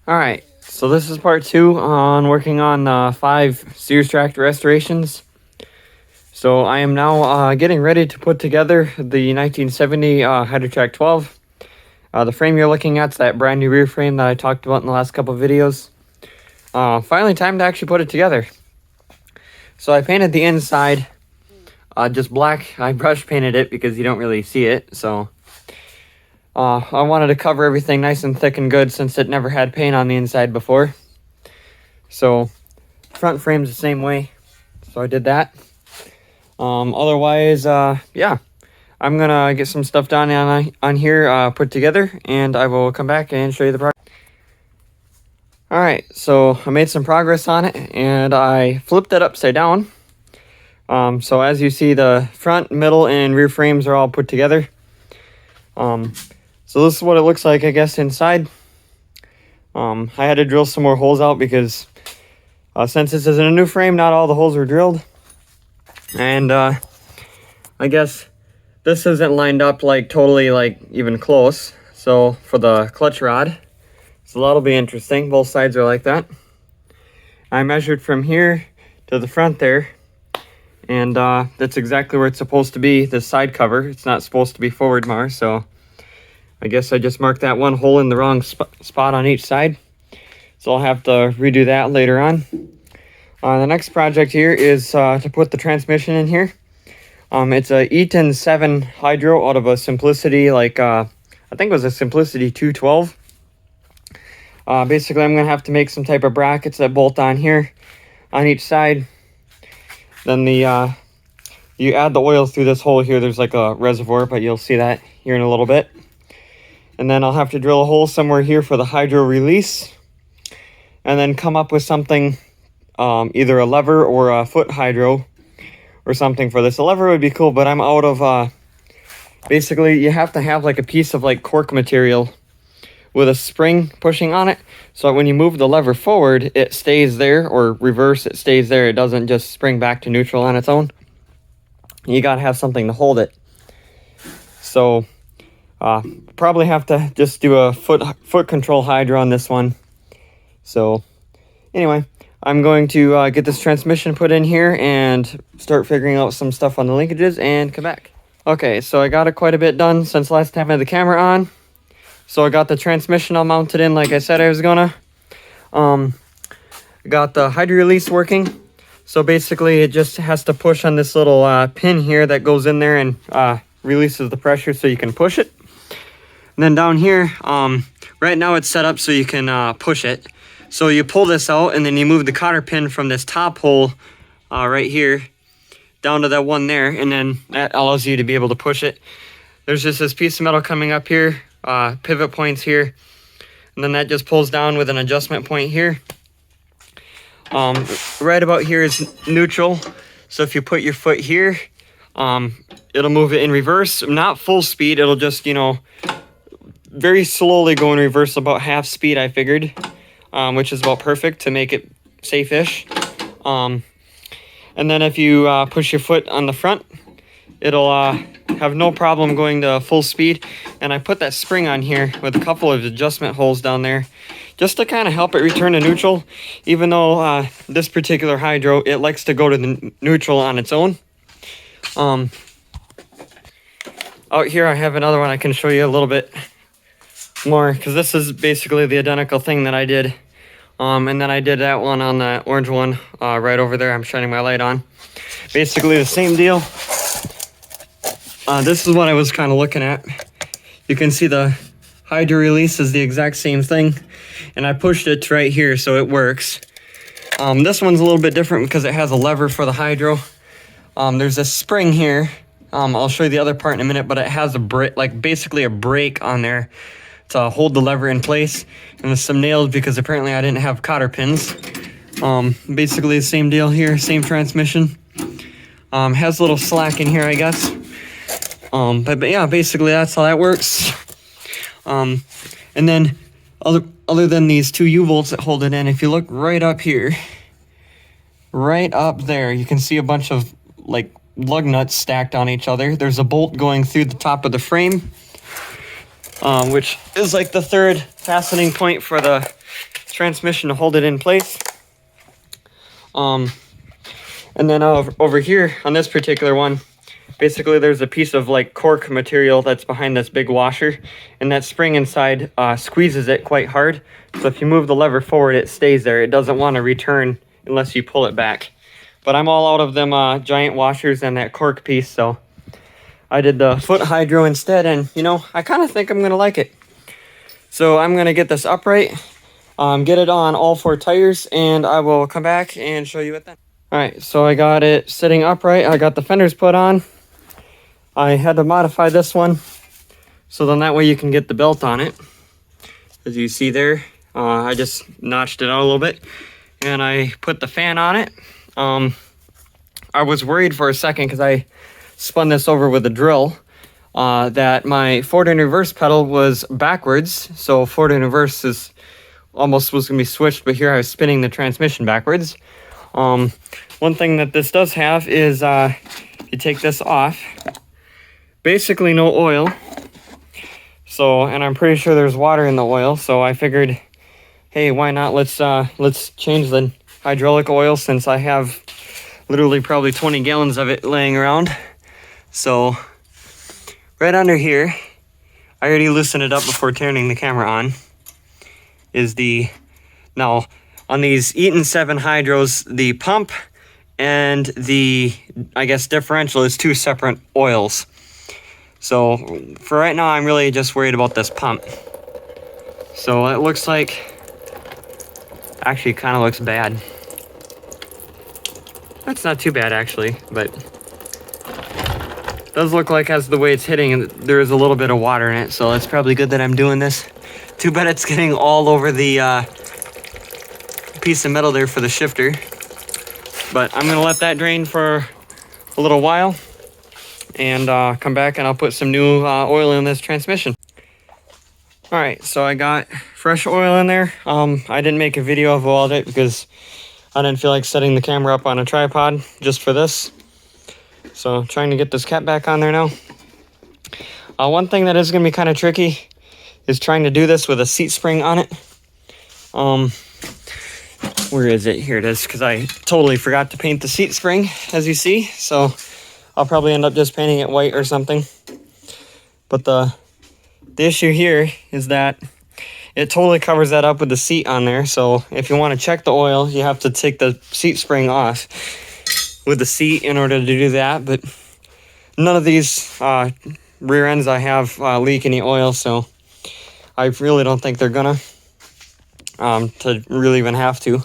Alright, so this is part 2 on working on 5 Sears tractor restorations. So I am now getting ready to put together the 1970 HT12. The frame you're looking at is that brand new rear frame that I talked about in the last couple of videos. Finally time to actually put it together. So I painted the inside just black. I brush painted it because you don't really see it, so I wanted to cover everything nice and thick and good since it never had paint on the inside before. So front frame's the same way, so I did that. Otherwise, yeah, I'm gonna get some stuff done on here, put together, and I will come back and show you the progress. Alright, so I made some progress on it, and I flipped it upside down. So as you see, the front, middle, and rear frames are all put together. So this is what it looks like, I guess, inside. I had to drill some more holes out because since this isn't a new frame, not all the holes were drilled. And I guess this isn't lined up like totally like even close. So for the clutch rod, so that'll be interesting. Both sides are like that. I measured from here to the front there, and that's exactly where it's supposed to be, the side cover. It's not supposed to be forward more, so I guess I just marked that one hole in the wrong spot on each side. So I'll have to redo that later on. The next project here is to put the transmission in here. It's a HT12 hydro out of a Simplicity, like I think it was a Simplicity 212. Basically, I'm going to have to make some type of brackets that bolt on here on each side. Then the you add the oil through this hole here. There's like a reservoir, but you'll see that here in a little bit. And then I'll have to drill a hole somewhere here for the hydro release. And then come up with something, either a lever or a foot hydro or something for this. A lever would be cool, but I'm out of, basically you have to have like a piece of like cork material with a spring pushing on it. So when you move the lever forward, it stays there, or reverse, it stays there. It doesn't just spring back to neutral on its own. You gotta have something to hold it. So probably have to just do a foot control hydro on this one. So anyway, I'm going to get this transmission put in here and start figuring out some stuff on the linkages and come back. Okay, so I got it quite a bit done since last time I had the camera on. So I got the transmission all mounted in like I said I was gonna. Got the hydro release working. So basically it just has to push on this little pin here that goes in there and releases the pressure so you can push it. And then down here, right now it's set up so you can push it. So you pull this out and then you move the cotter pin from this top hole right here down to that one there, and then that allows you to be able to push it. There's just this piece of metal coming up here, pivot points here, and then that just pulls down with an adjustment point here. Right about here is neutral, so if you put your foot here, it'll move it in reverse. Not full speed, it'll just, you know, very slowly go in reverse, about half speed I figured, which is about perfect to make it safe-ish. And then if you push your foot on the front, it'll have no problem going to full speed. And I put that spring on here with a couple of adjustment holes down there just to kind of help it return to neutral, even though this particular hydro, it likes to go to the neutral on its own. Out here I have another one I can show you a little bit more, because this is basically the identical thing that I did. And then I did that one on the orange one right over there. I'm shining my light on. Basically the same deal. This is what I was kind of looking at. You can see the hydro release is the exact same thing, and I pushed it right here so it works. This one's a little bit different because it has a lever for the hydro. There's a spring here. I'll show you the other part in a minute, but it has a brake, like basically a brake on there to hold the lever in place, and with some nails because apparently I didn't have cotter pins. Basically the same deal here, same transmission. Has a little slack in here, I guess. But yeah, basically that's how that works. And then other than these two U-bolts that hold it in, if you look right up here, right up there, you can see a bunch of like lug nuts stacked on each other. There's a bolt going through the top of the frame, which is like the third fastening point for the transmission to hold it in place. And then over here on this particular one, basically there's a piece of like cork material that's behind this big washer, and that spring inside squeezes it quite hard. So if you move the lever forward, it stays there. It doesn't want to return unless you pull it back. But I'm all out of them giant washers and that cork piece, so I did the foot hydro instead, and you know, I kind of think I'm gonna like it. So I'm gonna get this upright, get it on all 4 tires, and I will come back and show you it then. All right, so I got it sitting upright. I got the fenders put on. I had to modify this one, so then that way you can get the belt on it. As you see there, I just notched it out a little bit, and I put the fan on it. I was worried for a second because I spun this over with a drill that my forward and reverse pedal was backwards. So forward and reverse is almost was going to be switched, but here I was spinning the transmission backwards. One thing that this does have is you take this off, basically no oil. So, and I'm pretty sure there's water in the oil, so I figured, hey, why not? Let's change the hydraulic oil, since I have literally probably 20 gallons of it laying around. So right under here, I already loosened it up before turning the camera on, is now on these Eaton 7 hydros, the pump and the, I guess, differential is 2 separate oils. So for right now, I'm really just worried about this pump. So it looks like, actually it kind of looks bad. That's not too bad actually, but it does look like as the way it's hitting, there is a little bit of water in it, so it's probably good that I'm doing this. Too bad it's getting all over the piece of metal there for the shifter. But I'm gonna let that drain for a little while and come back and I'll put some new oil in this transmission. All right, so I got fresh oil in there. I didn't make a video of all of it because I didn't feel like setting the camera up on a tripod just for this. So trying to get this cap back on there now. One thing that is gonna be kind of tricky is trying to do this with a seat spring on it. Where is it? Here it is, because I totally forgot to paint the seat spring, as you see. So I'll probably end up just painting it white or something. But the issue here is that it totally covers that up with the seat on there. So if you want to check the oil, you have to take the seat spring off with the seat in order to do that. But none of these rear ends I have leak any oil, so I really don't think they're gonna to really even have to.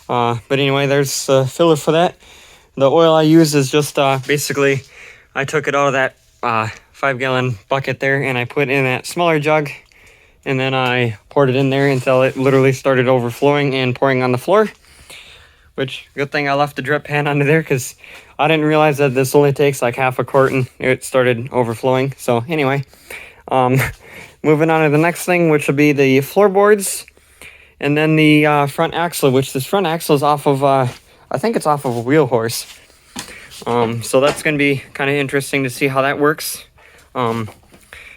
But anyway, there's a filler for that. The oil I use is just basically, I took it out of that 5-gallon bucket there and I put in that smaller jug, and then I poured it in there until it literally started overflowing and pouring on the floor. Which, good thing I left the drip pan under there, because I didn't realize that this only takes like half a quart and it started overflowing. So anyway, moving on to the next thing, which will be the floorboards, and then the front axle, which this front axle is off of, I think it's off of a wheel horse. So that's going to be kind of interesting to see how that works. The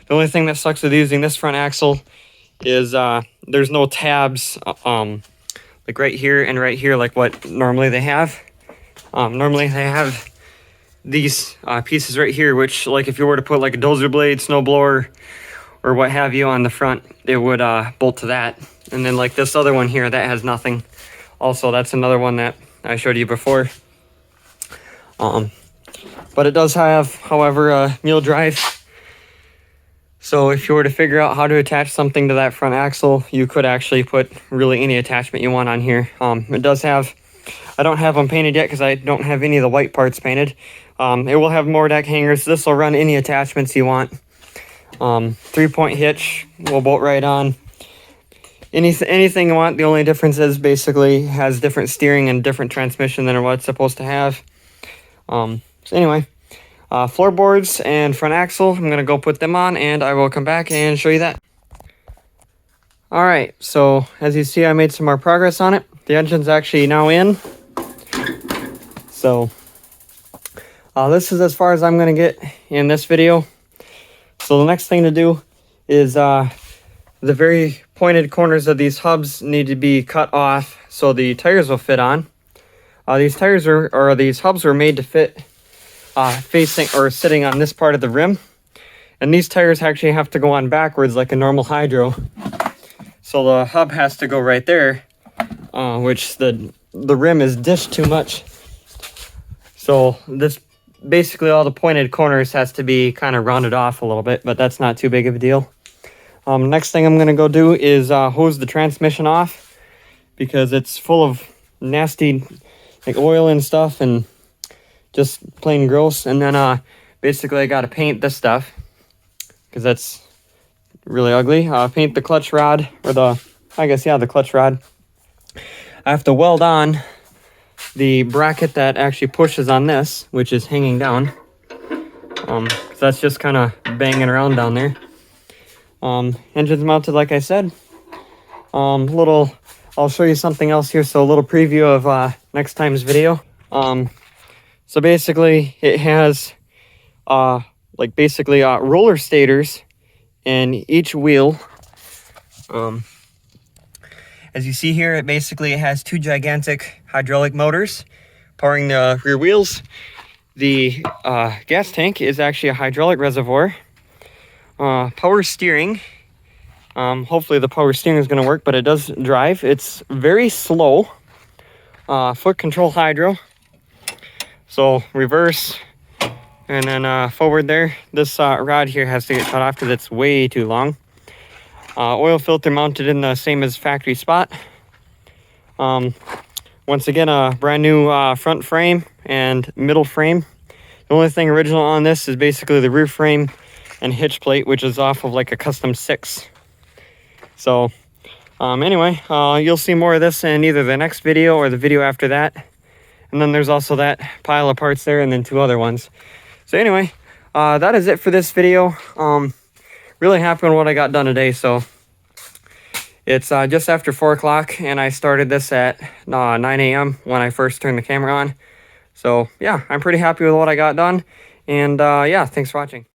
only thing that sucks with using this front axle is there's no tabs like right here and right here like what normally they have. Normally they have these pieces right here, which, like, if you were to put like a dozer blade, snow blower, or what have you on the front, it would bolt to that. And then like this other one here, that has nothing. Also, that's another one that I showed you before. But it does have, however, a mule drive. So if you were to figure out how to attach something to that front axle, you could actually put really any attachment you want on here. It does have, I don't have them painted yet because I don't have any of the white parts painted. It will have more deck hangers. This will run any attachments you want. 3-point hitch will bolt right on. Anything you want. The only difference is basically has different steering and different transmission than what it's supposed to have. So anyway, floorboards and front axle, I'm gonna go put them on and I will come back and show you that. All right, so as you see, I made some more progress on it. The engine's actually now in. So this is as far as I'm gonna get in this video. So the next thing to do is the very pointed corners of these hubs need to be cut off so the tires will fit on. These tires or these hubs were made to fit facing or sitting on this part of the rim. And these tires actually have to go on backwards like a normal hydro. So the hub has to go right there, which the rim is dished too much. So this basically all the pointed corners has to be kind of rounded off a little bit, but that's not too big of a deal. Next thing I'm going to go do is hose the transmission off because it's full of nasty like oil and stuff and just plain gross. And then basically I got to paint this stuff because that's really ugly. Paint the clutch rod or the clutch rod. I have to weld on the bracket that actually pushes on this, which is hanging down. So that's just kind of banging around down there. Engine's mounted, like I said. I'll show you something else here. So a little preview of next time's video. So basically it has roller stators in each wheel. As you see here, it has two gigantic hydraulic motors powering the rear wheels. The gas tank is actually a hydraulic reservoir. Power steering. Hopefully the power steering is going to work, but it does drive. It's very slow. Foot control hydro. So reverse and then forward there. This rod here has to get cut off because it's way too long. Oil filter mounted in the same as factory spot. Once again, a brand new front frame and middle frame. The only thing original on this is basically the rear frame and hitch plate, which is off of like a custom 6. So anyway, you'll see more of this in either the next video or the video after that. And then there's also that pile of parts there and then 2 other ones. So anyway, that is it for this video. Really happy with what I got done today. So it's just after 4 o'clock and I started this at 9 a.m. when I first turned the camera on. So yeah, I'm pretty happy with what I got done. And yeah, thanks for watching.